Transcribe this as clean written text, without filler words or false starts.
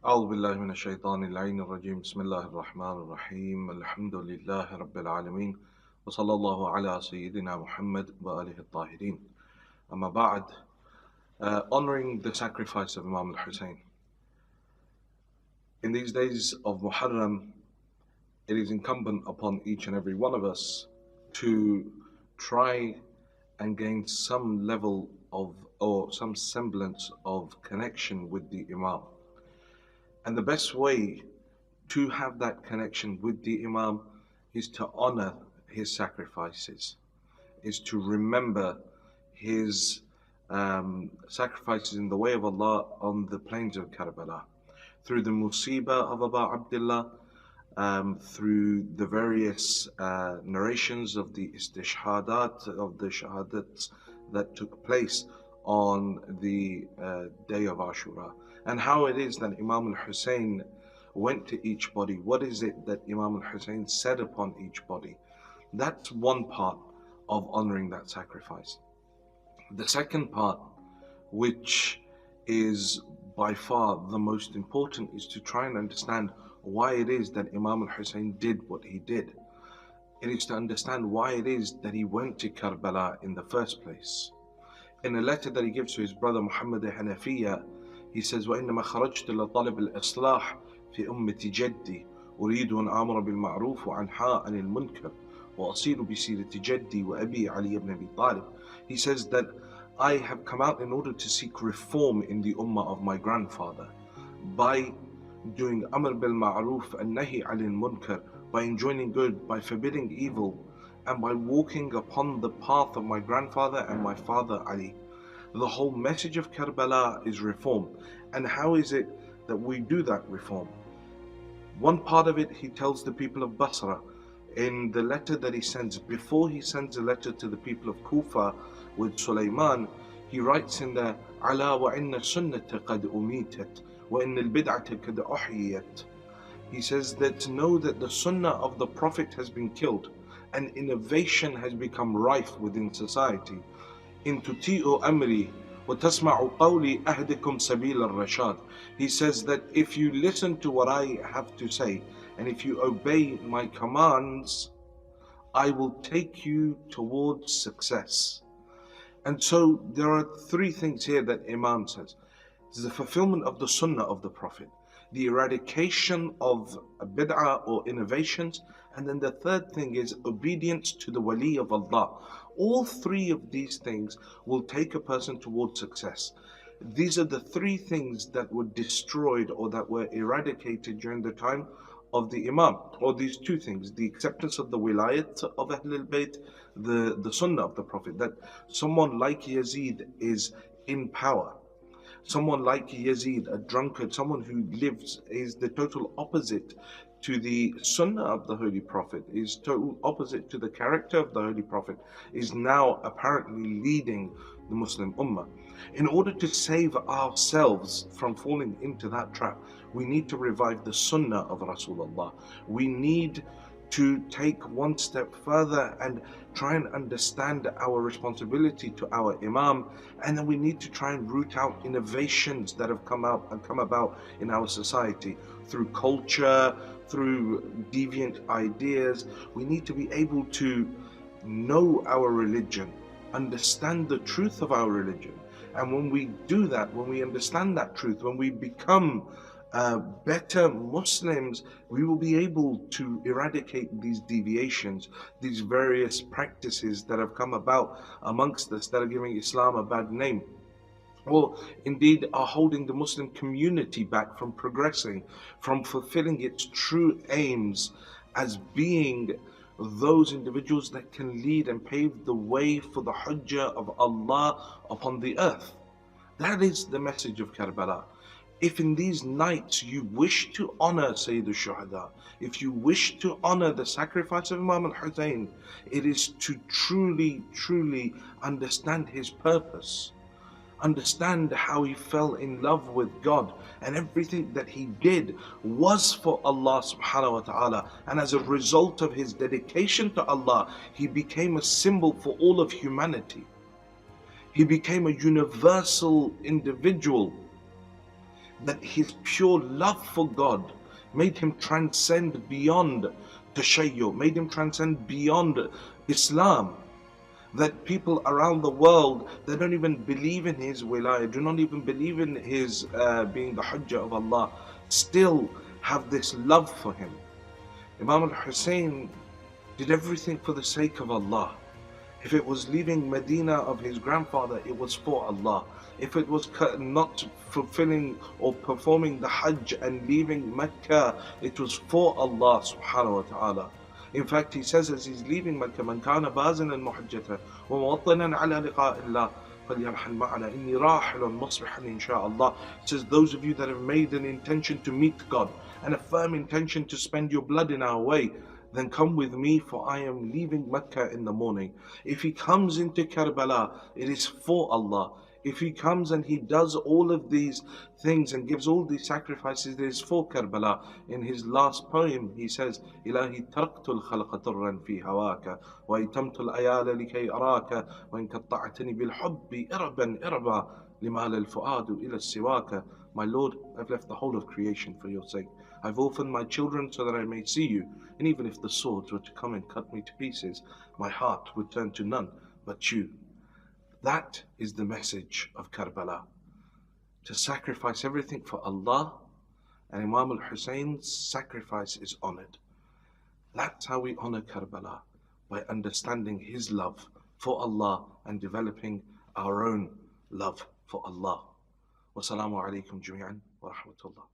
أعوذ بالله من الشيطان اللعين الرجيم بسم الله الرحمن الرحيم الحمد لله رب العالمين وصلى الله على سيدنا محمد وآله الطاهرين أما بعد. Honoring the sacrifice of Imam Hussain. In these days of Muharram, it is incumbent upon each and every one of us to try and gain some level of or some semblance of connection with the Imam. And the best way to have that connection with the Imam is to honor his sacrifices, is to remember his sacrifices in the way of Allah on the plains of Karbala, through the musibah of Abu Abdullah, through the various narrations of the istishhadat, of the shahadats that took place on the day of Ashura, and how it is that Imam al-Hussain went to each body. What is it that Imam al-Hussain said upon each body? That's one part of honoring that sacrifice. The second part, which is by far the most important, is to try and understand why it is that Imam al-Hussain did what he did. It is to understand why it is that he went to Karbala in the first place. In a letter that he gives to his brother Muhammad al-Hanafiya, he says, وَإِنَّمَا خَرَجْتُ لَطَلَبِ الْإِصْلَاحِ في أمة جدي أريد أن آمر بالمعروف وأنهى عن المنكر وأصير بسيرة جدي وأبي علي بن أبي طالب. He says that I have come out in order to seek reform in the ummah of my grandfather by doing amr bil ma'ruf and nahi anil munkar, by enjoining good, by forbidding evil, and by walking upon the path of my grandfather and my father Ali. The whole message of Karbala is reform. And how is it that we do that reform? One part of it, he tells the people of Basra in the letter that he sends. Before he sends a letter to the people of Kufa with Sulaiman, he writes in there, "Ala wa inna sunnata qad umitat wa inna al-bid'ata qad uhyiyat." He says that know that the sunnah of the Prophet has been killed and innovation has become rife within society. In tuti'u amri wa tasma'u qawli ahdikum sabil al-rashad. He says that if you listen to what I have to say and if you obey my commands, I will take you towards success. And so there are three things here that Imam says. This is the fulfillment of the sunnah of the Prophet, the eradication of bid'ah or innovations, and then the third thing is obedience to the wali of Allah. All three of these things will take a person towards success. These are the three things that were destroyed or that were eradicated during the time of the Imam, or these two things: the acceptance of the wilayat of Ahlul Bayt, the sunnah of the Prophet, that someone like Yazid is in power. Someone like Yazid, a drunkard, someone who lives, is the total opposite to the sunnah of the Holy Prophet, is total opposite to the character of the Holy Prophet, is now apparently leading the Muslim Ummah. In order to save ourselves from falling into that trap, we need to revive the sunnah of Rasulullah. We need to take one step further and try and understand our responsibility to our Imam, and then we need to try and root out innovations that have come about in our society through culture, through deviant ideas. We need to be able to know our religion, understand the truth of our religion, and when we do that, when we understand that truth, when we become better Muslims, we will be able to eradicate these deviations, these various practices that have come about amongst us that are giving Islam a bad name, or indeed are holding the Muslim community back from progressing, from fulfilling its true aims as being those individuals that can lead and pave the way for the Hujjah of Allah upon the earth. That is the message of Karbala. If in these nights you wish to honor Sayyid al-Shuhada, if you wish to honor the sacrifice of Imam al-Hussain, it is to truly, truly understand his purpose, understand how he fell in love with God, and everything that he did was for Allah subhanahu wa ta'ala, and as a result of his dedication to Allah, he became a symbol for all of humanity. He became a universal individual. that his pure love for God made him transcend beyond tashayyu, made him transcend beyond Islam. That people around the world, they don't even believe in his wilayah, do not even believe in his being the Hujjah of Allah, still have this love for him. Imam Hussain did everything for the sake of Allah. If it was leaving Medina of his grandfather, it was for Allah. If it was not fulfilling or performing the Hajj and leaving Mecca, it was for Allah subhanahu wa ta'ala. In fact, he says as he's leaving Mecca, من كان بازنا محجته وموطنا على لقاء الله فليرحل معنا إني راحل مصبحا إن شاء الله. It says, those of you that have made an intention to meet God and a firm intention to spend your blood in our way, then come with me, for I am leaving Mecca in the morning. If he comes into Karbala, it is for Allah. If he comes and he does all of these things and gives all these sacrifices, it is for Karbala. In his last poem, he says, إلهي تركت الخلق طرا في هواك وأيتمت الأيال لكي أراك وإن قطعتني بالحب إربا إربا لمال الفؤاد إلى السواك. My Lord, I've left the whole of creation for your sake. I've orphaned my children so that I may see you. And even if the swords were to come and cut me to pieces, my heart would turn to none but you. That is the message of Karbala. To sacrifice everything for Allah, and Imam al-Husayn's sacrifice is honored. That's how we honor Karbala, by understanding his love for Allah and developing our own love for Allah. Wassalamu alaikum jami'an wa rahmatullah.